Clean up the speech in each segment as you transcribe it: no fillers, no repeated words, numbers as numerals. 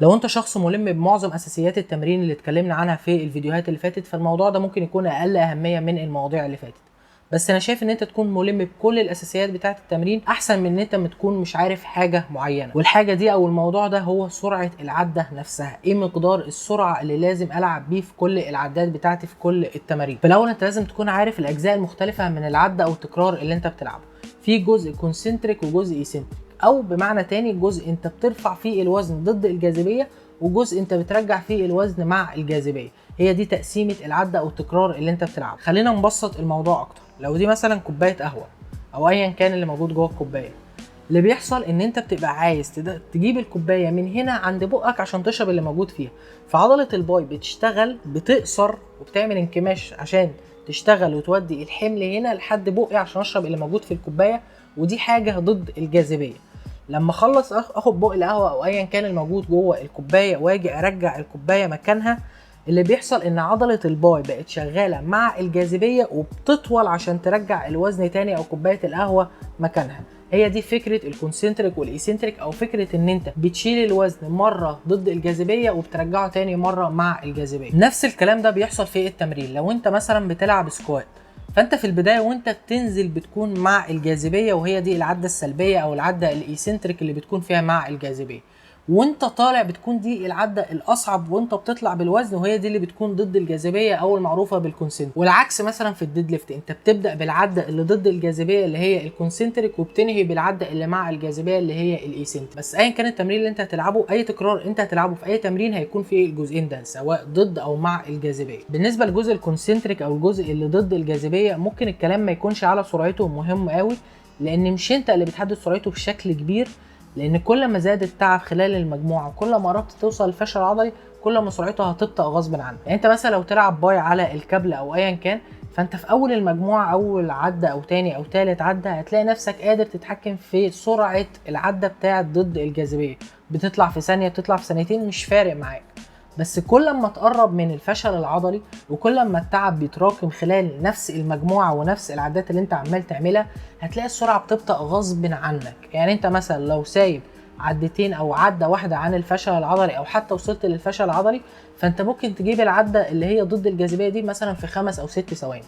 لو انت شخص ملم بمعظم اساسيات التمرين اللي اتكلمنا عنها في الفيديوهات اللي فاتت، فالموضوع ده ممكن يكون اقل اهمية من المواضيع اللي فاتت. بس انا شايف ان انت تكون ملم بكل الاساسيات بتاعه التمرين احسن من ان انت تكون مش عارف حاجه معينه. والحاجه دي او الموضوع ده هو سرعه العده نفسها، ايه مقدار السرعه اللي لازم العب بيه في كل العدات بتاعتي في كل التمارين. في الاول انت لازم تكون عارف الاجزاء المختلفه من العده او التكرار اللي انت بتلعبه. في جزء كونسنتريك وجزء ايسنتريك، او بمعنى تاني جزء انت بترفع فيه الوزن ضد الجاذبيه، وجزء انت بترجع فيه الوزن مع الجاذبيه. هي دي تقسيمه العده او التكرار اللي انت بتلعبه. خلينا نبسط الموضوع اكتر. لو دي مثلا كوبايه قهوه او ايا كان اللي موجود جوه الكوبايه، اللي بيحصل ان انت بتبقى عايز تجيب الكوبايه من هنا عند بقك عشان تشرب اللي موجود فيها، فعضله الباي بتشتغل بتقصر وبتعمل انكماش عشان تشتغل وتودي الحمل هنا لحد بقي عشان اشرب اللي موجود في الكوبايه، ودي حاجه ضد الجاذبيه. لما اخلص اخد بق القهوه او ايا كان الموجود جوه الكوبايه واجي ارجع الكوبايه مكانها، اللي بيحصل ان عضله الباي بقت شغاله مع الجاذبيه وبتطول عشان ترجع الوزن تاني او كوبايه القهوه مكانها. هي دي فكره الكونسنتريك والايسنتريك، او فكره ان انت بتشيل الوزن مره ضد الجاذبيه وبترجعه تاني مره مع الجاذبيه. نفس الكلام ده بيحصل في التمرين. لو انت مثلا بتلعب سكوات، فانت في البدايه وانت بتنزل بتكون مع الجاذبيه، وهي دي العده السلبيه او العده الايسنتريك اللي بتكون فيها مع الجاذبيه. وانت طالع بتكون دي العده الاصعب وانت بتطلع بالوزن، وهي دي اللي بتكون ضد الجاذبيه او المعروفه بالكونسنتريك. والعكس مثلا في الديد ليفت، انت بتبدا بالعده اللي ضد الجاذبيه اللي هي الكونسنتريك، وبتنهي بالعده اللي مع الجاذبيه اللي هي الايسنتريك. بس ايا كان التمرين اللي انت هتلعبه، اي تكرار انت هتلعبه في اي تمرين هيكون فيه الجزئين ده سواء ضد او مع الجاذبيه. بالنسبه للجزء الكونسنتريك او الجزء اللي ضد الجاذبيه، ممكن الكلام ما يكونش على سرعته مهم قوي، لان مش انت اللي بتحدد سرعته بشكل كبير. لان كل ما زاد التعب خلال المجموعه وكل ما قربت توصل للفشل العضلي، كل ما سرعتها هتبطأ غصب عنك. يعني انت مثلا لو تلعب باي على الكابل او ايا كان، فانت في اول المجموعه اول عده او تاني او تالت عده هتلاقي نفسك قادر تتحكم في سرعه العده بتاعه ضد الجاذبيه، بتطلع في ثانيه بتطلع في ثانيتين مش فارق معاك. بس كل ما تقرب من الفشل العضلي وكل ما التعب بيتراكم خلال نفس المجموعه ونفس العدات اللي انت عمال تعملها، هتلاقي السرعه بتبطأ غصب عنك. يعني انت مثلا لو سايب عدتين او عده واحده عن الفشل العضلي او حتى وصلت للفشل العضلي، فانت ممكن تجيب العده اللي هي ضد الجاذبيه دي مثلا في 5 أو 6 ثواني،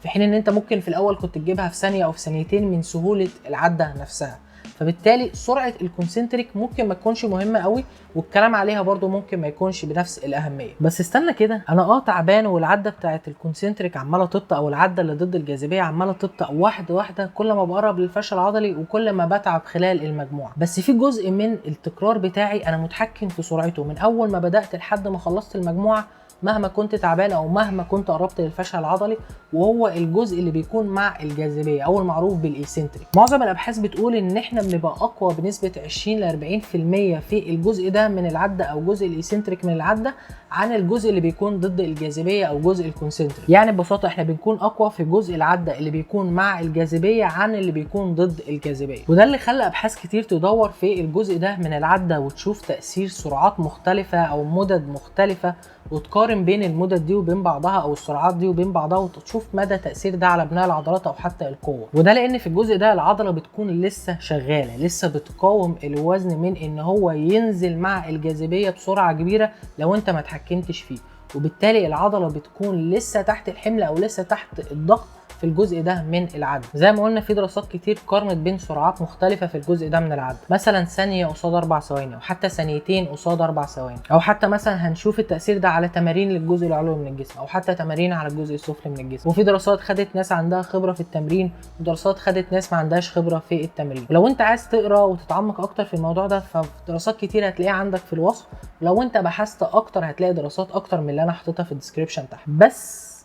في حين ان انت ممكن في الاول كنت تجيبها في ثانيه او في ثانيتين من سهوله العده نفسها. فبالتالي سرعه الكونسنتريك ممكن ما تكونش مهمه قوي، والكلام عليها برضو ممكن ما يكونش بنفس الاهميه. بس استنى كده، انا تعبان والعده بتاعه الكونسنتريك عماله تبطأ، او العده اللي ضد الجاذبيه عماله تبطأ واحده واحده كل ما بقرب للفشل العضلي وكل ما بتعب خلال المجموعه. بس في جزء من التكرار بتاعي انا متحكم في سرعته من اول ما بدات لحد ما خلصت المجموعه، مهما كنت تعبان او مهما كنت قربت للفشل العضلي، وهو الجزء اللي بيكون مع الجاذبيه او المعروف بالايسنتريك. معظم الابحاث بتقول ان احنا بنبقى اقوى بنسبه 20 ل 40% في الجزء ده من العده او جزء الايسنتريك من العده عن الجزء اللي بيكون ضد الجاذبيه او جزء الكونسنتريك. يعني ببساطه احنا بنكون اقوى في جزء العده اللي بيكون مع الجاذبيه عن اللي بيكون ضد الجاذبيه. وده اللي خلى ابحاث كتير تدور في الجزء ده من العده وتشوف تاثير سرعات مختلفه او مدد مختلفه، وتقارن بين المدد دي وبين بعضها او السرعات دي وبين بعضها، وتشوف مدى تاثير ده على بناء العضلات او حتى القوه. وده لان في الجزء ده العضله بتكون لسه شغاله، لسه بتقاوم الوزن من ان هو ينزل مع الجاذبيه بسرعه كبيره لو انت ما اتحكمتش فيه، وبالتالي العضله بتكون لسه تحت الحمل او لسه تحت الضغط في الجزء ده من العده. زي ما قلنا في دراسات كتير قارنت بين سرعات مختلفه في الجزء ده من العده، مثلا ثانيه قصاد 4 ثواني، او حتى ثانيتين قصاد 4 ثواني، او حتى مثلا هنشوف التاثير ده على تمارين للجزء العلوي من الجسم، او حتى تمارين على الجزء السفلي من الجسم. وفي دراسات خدت ناس عندها خبره في التمرين، ودراسات خدت ناس ما عندهاش خبره في التمرين. ولو انت عايز تقرا وتتعمق اكتر في الموضوع ده، فدراسات كتير هتلاقيها عندك في الوصف، لو انت بحثت اكتر هتلاقي دراسات اكتر من اللي انا حاططها في الديسكريبشن تحت. بس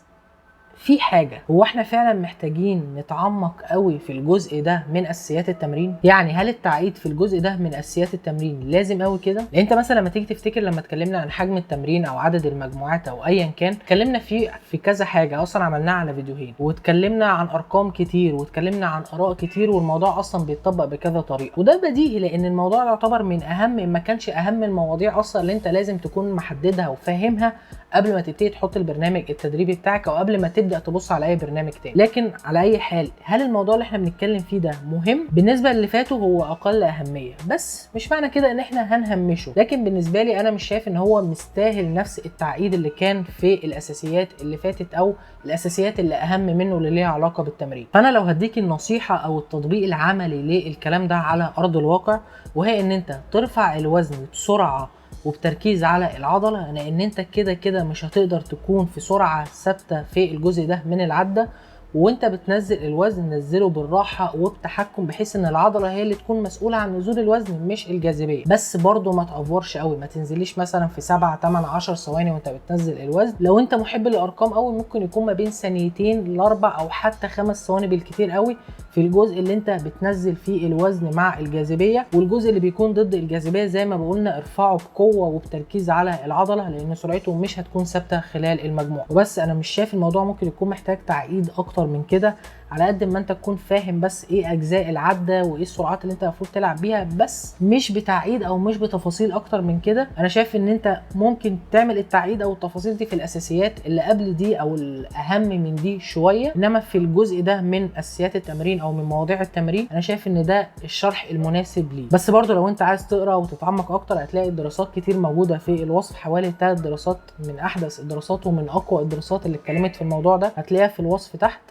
في حاجه، هو احنا فعلا محتاجين نتعمق قوي في الجزء ده من اساسيات التمرين؟ يعني هل التعقيد في الجزء ده من اساسيات التمرين لازم قوي كده؟ لان انت مثلا لما تيجي تفتكر لما اتكلمنا عن حجم التمرين او عدد المجموعات او ايا كان، اتكلمنا فيه في كذا حاجه اصلا عملناها على فيديوهين، واتكلمنا عن ارقام كتير، واتكلمنا عن اراء كتير، والموضوع اصلا بيتطبق بكذا طريقه. وده بديهي لان الموضوع يعتبر من اهم ما كانش اهم المواضيع اصلا اللي انت لازم تكون محددها وفاهمها قبل ما تبتدي تحط البرنامج التدريبي بتاعك، او قبل ما تبدا تبدا تبص على اي برنامج تاني. لكن على اي حال، هل الموضوع اللي احنا بنتكلم فيه ده مهم؟ بالنسبه اللي فاتوا هو اقل اهميه، بس مش معنى كده ان احنا هنهمشه. لكن بالنسبه لي انا مش شايف ان هو مستاهل نفس التعقيد اللي كان في الاساسيات اللي فاتت، او الاساسيات اللي اهم منه اللي ليها علاقه بالتمرين. فانا لو هديك النصيحه او التطبيق العملي للكلام ده على ارض الواقع، وهي ان انت ترفع الوزن بسرعه وبتركيز على العضله، لان انت كده كده مش هتقدر تكون في سرعه ثابته في الجزء ده من العده. وانت بتنزل الوزن نزله بالراحه وبتحكم، بحيث ان العضله هي اللي تكون مسؤوله عن نزول الوزن مش الجاذبيه. بس برضو ما تافورش قوي، ما تنزليش مثلا في 7 8 10 ثواني وانت بتنزل الوزن. لو انت محب للارقام قوي، ممكن يكون ما بين ثانيتين لاربع او حتى 5 ثواني بالكتير قوي في الجزء اللي انت بتنزل فيه الوزن مع الجاذبيه. والجزء اللي بيكون ضد الجاذبيه زي ما بقولنا ارفعه بقوه وبتركيز على العضله، لان سرعته مش هتكون ثابته خلال المجموع. وبس انا مش شايف الموضوع ممكن يكون محتاج تعقيد اكتر من كده، على قد ما انت تكون فاهم بس ايه اجزاء العده وايه السرعات اللي انت المفروض تلعب بيها، بس مش بتعقيد او مش بتفاصيل اكتر من كده. انا شايف ان انت ممكن تعمل التعقيد او التفاصيل دي في الاساسيات اللي قبل دي او الاهم من دي شويه، انما في الجزء ده من اساسيات التمرين او من مواضيع التمرين انا شايف ان ده الشرح المناسب ليه. بس برضو لو انت عايز تقرا وتتعمق اكتر، هتلاقي دراسات كتير موجوده في الوصف، حوالي 3 دراسات من احدث الدراسات ومن اقوى الدراسات اللي اتكلمت في الموضوع ده، هتلاقيها في الوصف تحت.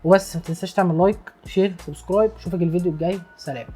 وبس ما تنساش تعمل لايك، شير، سبسكرايب. اشوفك الفيديو الجاي، سلام.